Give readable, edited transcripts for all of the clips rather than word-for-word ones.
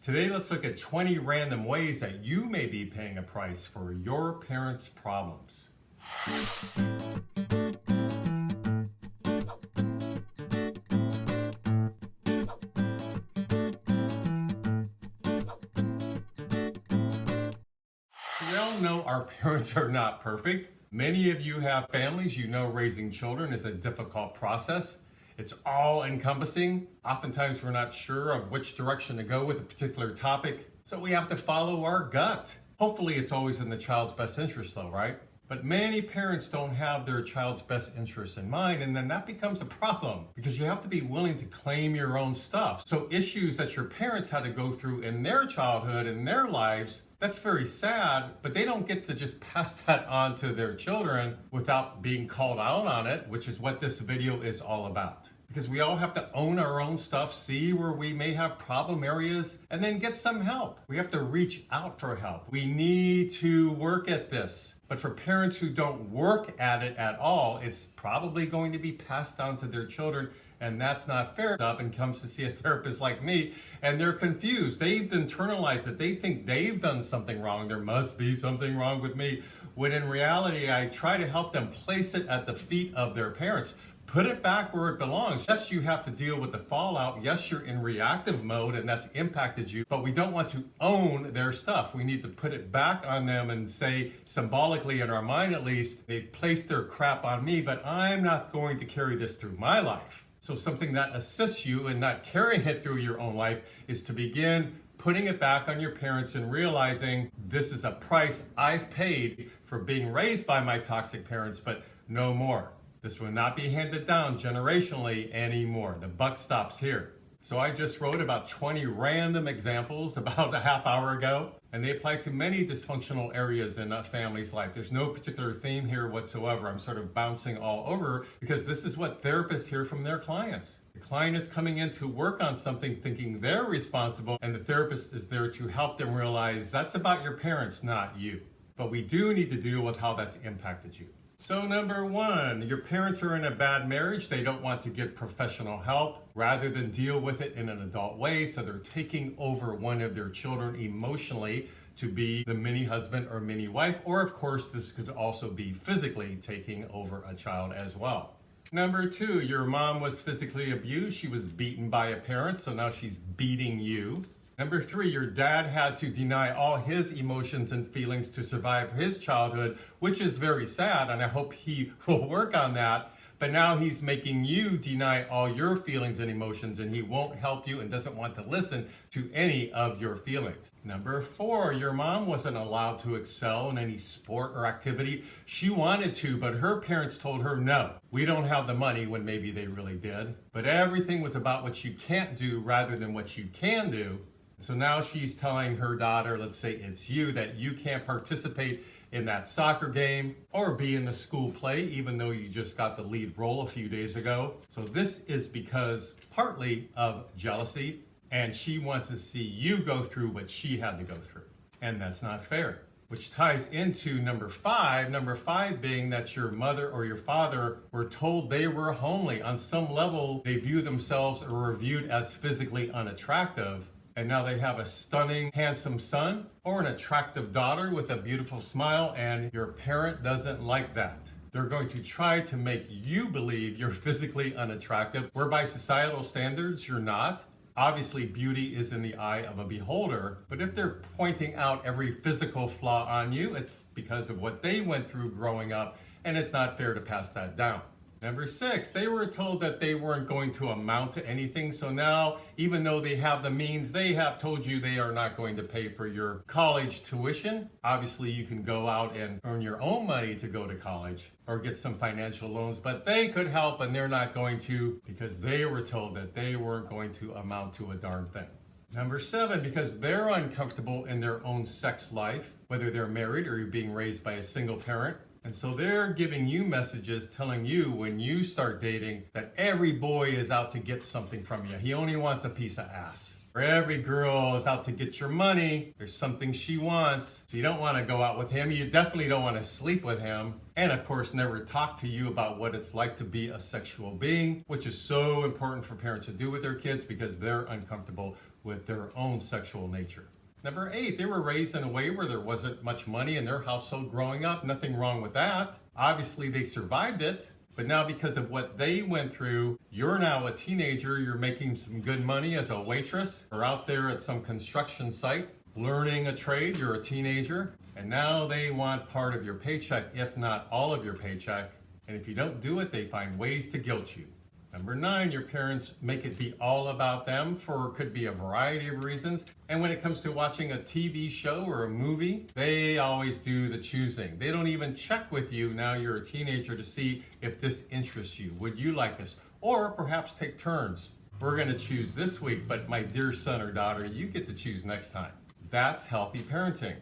Today, let's look at 20 random ways that you may be paying a price for your parents' problems. We all know our parents are not perfect. Many of you have families. You know raising children is a difficult process. It's all encompassing. Oftentimes we're not sure of which direction to go with a particular topic, so we have to follow our gut. Hopefully it's always in the child's best interest though, right? But many parents don't have their child's best interest in mind, and then that becomes a problem because you have to be willing to claim your own stuff. So issues that your parents had to go through in their childhood, in their lives, that's very sad, but they don't get to just pass that on to their children without being called out on it, which is what this video is all about. Because we all have to own our own stuff, see where we may have problem areas, and then get some help. We have to reach out for help. We need to work at this. But for parents who don't work at it at all, it's probably going to be passed on to their children, and that's not fair. Up and comes to see a therapist like me, and they're confused. They've internalized it. They think they've done something wrong. There must be something wrong with me. When in reality, I try to help them place it at the feet of their parents. Put it back where it belongs. Yes, you have to deal with the fallout. Yes, you're in reactive mode and that's impacted you, but we don't want to own their stuff. We need to put it back on them and say, symbolically in our mind at least, they've placed their crap on me, but I'm not going to carry this through my life. So something that assists you in not carrying it through your own life is to begin putting it back on your parents and realizing this is a price I've paid for being raised by my toxic parents, but no more. This will not be handed down generationally anymore. The buck stops here. So I just wrote about 20 random examples about a half hour ago, and they apply to many dysfunctional areas in a family's life. There's no particular theme here whatsoever. I'm sort of bouncing all over because this is what therapists hear from their clients. The client is coming in to work on something thinking they're responsible, and the therapist is there to help them realize that's about your parents, not you. But we do need to deal with how that's impacted you. So number one, your parents are in a bad marriage. They don't want to get professional help rather than deal with it in an adult way. So they're taking over one of their children emotionally to be the mini husband or mini wife. Or of course, this could also be physically taking over a child as well. Number two, your mom was physically abused. She was beaten by a parent, so now she's beating you. Number three, your dad had to deny all his emotions and feelings to survive his childhood, which is very sad, and I hope he will work on that. But now he's making you deny all your feelings and emotions, and he won't help you and doesn't want to listen to any of your feelings. Number four, your mom wasn't allowed to excel in any sport or activity. She wanted to, but her parents told her, no, we don't have the money, when maybe they really did. But everything was about what you can't do rather than what you can do. So now she's telling her daughter, let's say it's you, that you can't participate in that soccer game or be in the school play, even though you just got the lead role a few days ago. So this is because partly of jealousy, and she wants to see you go through what she had to go through. And that's not fair, which ties into number five being that your mother or your father were told they were homely. On some level, they view themselves or were viewed as physically unattractive. And now they have a stunning, handsome son or an attractive daughter with a beautiful smile, and your parent doesn't like that. They're going to try to make you believe you're physically unattractive, where by societal standards, you're not. Obviously, beauty is in the eye of a beholder, but if they're pointing out every physical flaw on you, it's because of what they went through growing up, and it's not fair to pass that down. Number six, they were told that they weren't going to amount to anything. So now, even though they have the means, they have told you they are not going to pay for your college tuition. Obviously, you can go out and earn your own money to go to college or get some financial loans, but they could help and they're not going to because they were told that they weren't going to amount to a darn thing. Number seven, because they're uncomfortable in their own sex life, whether they're married or being raised by a single parent. And so they're giving you messages telling you when you start dating that every boy is out to get something from you. He only wants a piece of ass. Or every girl is out to get your money. There's something she wants. So you don't want to go out with him. You definitely don't want to sleep with him. And of course, never talk to you about what it's like to be a sexual being, which is so important for parents to do with their kids because they're uncomfortable with their own sexual nature. Number 8, they were raised in a way where there wasn't much money in their household growing up. Nothing wrong with that. Obviously, they survived it. But now because of what they went through, you're now a teenager, you're making some good money as a waitress or out there at some construction site, learning a trade, you're a teenager, and now they want part of your paycheck, if not all of your paycheck. And if you don't do it, they find ways to guilt you. Number 9, your parents make it be all about them for could be a variety of reasons. And when it comes to watching a TV show or a movie, they always do the choosing. They don't even check with you, now you're a teenager, to see if this interests you. Would you like this? Or perhaps take turns. We're going to choose this week, but my dear son or daughter, you get to choose next time. That's healthy parenting.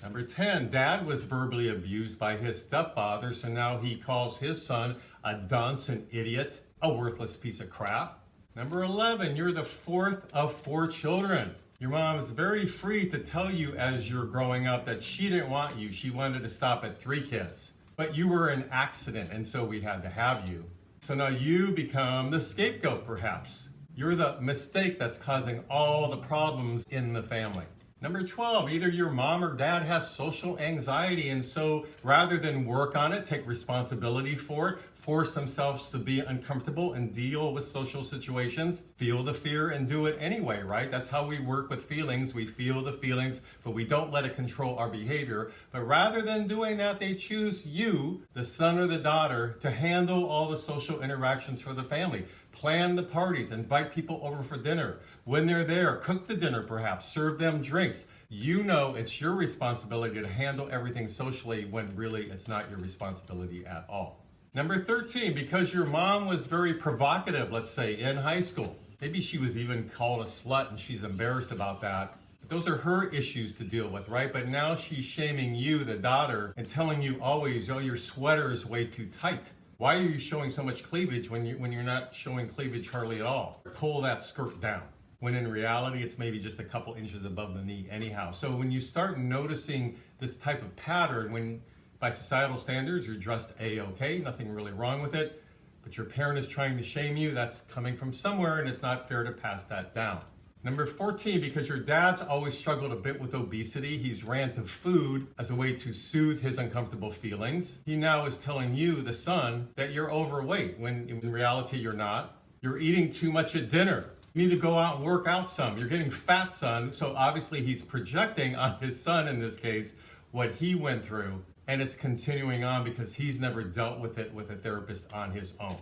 Number 10, dad was verbally abused by his stepfather, so now he calls his son a dunce, an idiot, a worthless piece of crap. Number 11, you're the 4th of 4 children. Your mom is very free to tell you as you're growing up that she didn't want you. She wanted to stop at 3 kids. But you were an accident, and so we had to have you. So now you become the scapegoat, perhaps. You're the mistake that's causing all the problems in the family. Number 12, either your mom or dad has social anxiety, and so rather than work on it, take responsibility for it, force themselves to be uncomfortable and deal with social situations, feel the fear and do it anyway, right? That's how we work with feelings. We feel the feelings, but we don't let it control our behavior. But rather than doing that, they choose you, the son or the daughter, to handle all the social interactions for the family. Plan the parties, invite people over for dinner. When they're there, cook the dinner perhaps, serve them drinks. You know it's your responsibility to handle everything socially when really it's not your responsibility at all. Number 13, because your mom was very provocative, let's say, in high school. Maybe she was even called a slut and she's embarrassed about that. But those are her issues to deal with, right? But now she's shaming you, the daughter, and telling you always, oh, your sweater is way too tight. Why are you showing so much cleavage when you're not showing cleavage hardly at all? Pull that skirt down. When in reality, it's maybe just a couple inches above the knee anyhow. So when you start noticing this type of pattern, when by societal standards, you're dressed A-okay, nothing really wrong with it, but your parent is trying to shame you, that's coming from somewhere, and it's not fair to pass that down. Number 14, because your dad's always struggled a bit with obesity, he's ran to food as a way to soothe his uncomfortable feelings. He now is telling you, the son, that you're overweight, when in reality you're not. You're eating too much at dinner. You need to go out and work out some. You're getting fat, son. So obviously he's projecting on his son, in this case, what he went through. And it's continuing on because he's never dealt with it with a therapist on his own.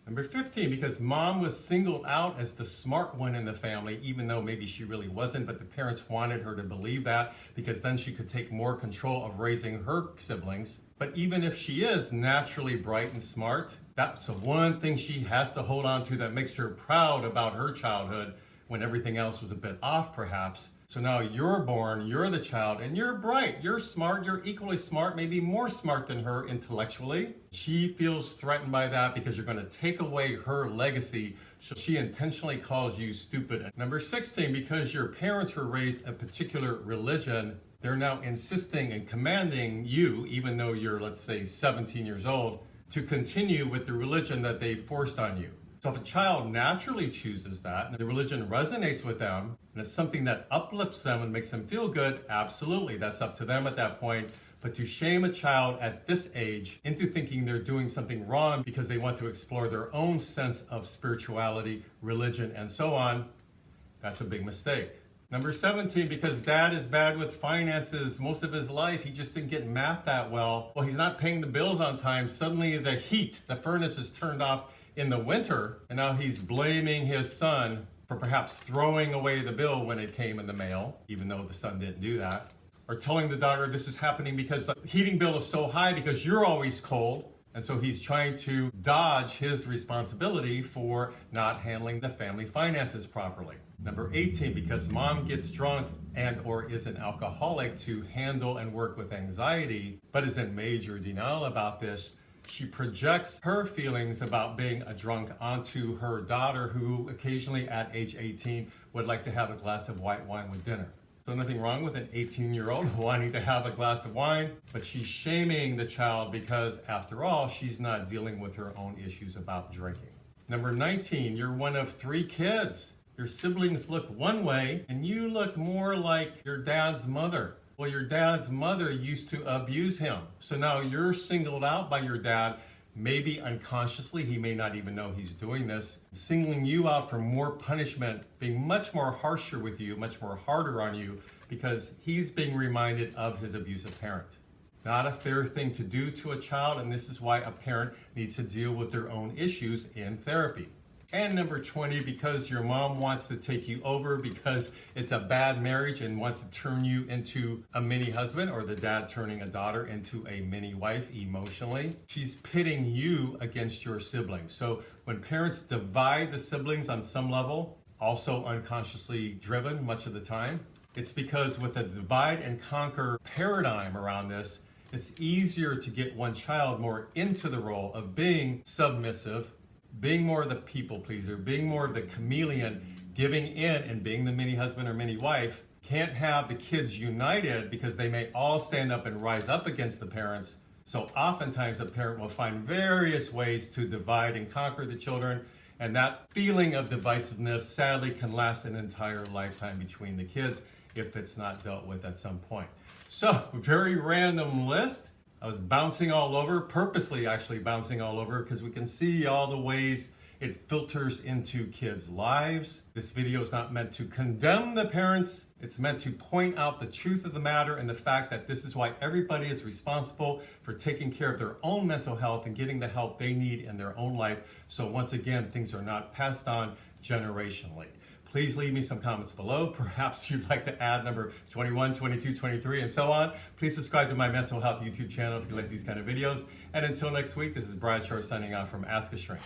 Number 15, because mom was singled out as the smart one in the family, even though maybe she really wasn't, but the parents wanted her to believe that because then she could take more control of raising her siblings. But even if she is naturally bright and smart, that's the one thing she has to hold on to that makes her proud about her childhood when everything else was a bit off, perhaps. So now you're born, you're the child, and you're bright, you're smart, you're equally smart, maybe more smart than her intellectually. She feels threatened by that because you're going to take away her legacy, so she intentionally calls you stupid. Number 16, because your parents were raised a particular religion, they're now insisting and commanding you, even though you're, let's say, 17 years old, to continue with the religion that they forced on you. So if a child naturally chooses that, and the religion resonates with them, and it's something that uplifts them and makes them feel good, absolutely, that's up to them at that point. But to shame a child at this age into thinking they're doing something wrong because they want to explore their own sense of spirituality, religion, and so on, that's a big mistake. Number 17, because dad is bad with finances most of his life, he just didn't get math that well. Well, he's not paying the bills on time. Suddenly the heat, the furnace is turned off in the winter, and now he's blaming his son for perhaps throwing away the bill when it came in the mail, even though the son didn't do that. Or telling the daughter this is happening because the heating bill is so high because you're always cold. And so he's trying to dodge his responsibility for not handling the family finances properly. Number 18, because mom gets drunk and or is an alcoholic to handle and work with anxiety, but is in major denial about this, she projects her feelings about being a drunk onto her daughter, who occasionally at age 18 would like to have a glass of white wine with dinner. So nothing wrong with an 18-year-old wanting to have a glass of wine, but she's shaming the child because, after all, she's not dealing with her own issues about drinking. Number 19, you're one of 3 kids. Your siblings look one way and you look more like your dad's mother. Well, your dad's mother used to abuse him. So now you're singled out by your dad, maybe unconsciously, he may not even know he's doing this, singling you out for more punishment, being much more harsher with you, much more harder on you, because he's being reminded of his abusive parent. Not a fair thing to do to a child, and this is why a parent needs to deal with their own issues in therapy. And number 20, because your mom wants to take you over because it's a bad marriage and wants to turn you into a mini husband, or the dad turning a daughter into a mini wife emotionally. She's pitting you against your siblings. So when parents divide the siblings on some level, also unconsciously driven much of the time, it's because with the divide and conquer paradigm around this, it's easier to get one child more into the role of being submissive, being more of the people pleaser, being more of the chameleon, giving in and being the mini husband or mini wife. Can't have the kids united because they may all stand up and rise up against the parents. So oftentimes a parent will find various ways to divide and conquer the children, and that feeling of divisiveness sadly can last an entire lifetime between the kids if it's not dealt with at some point. So, very random list. I was bouncing all over, purposely actually bouncing all over, because we can see all the ways it filters into kids' lives. This video is not meant to condemn the parents. It's meant to point out the truth of the matter and the fact that this is why everybody is responsible for taking care of their own mental health and getting the help they need in their own life. So once again, things are not passed on generationally. Please leave me some comments below. Perhaps you'd like to add number 21, 22, 23, and so on. Please subscribe to my mental health YouTube channel if you like these kind of videos. And until next week, this is Brad Shore signing off from Ask a Shrink.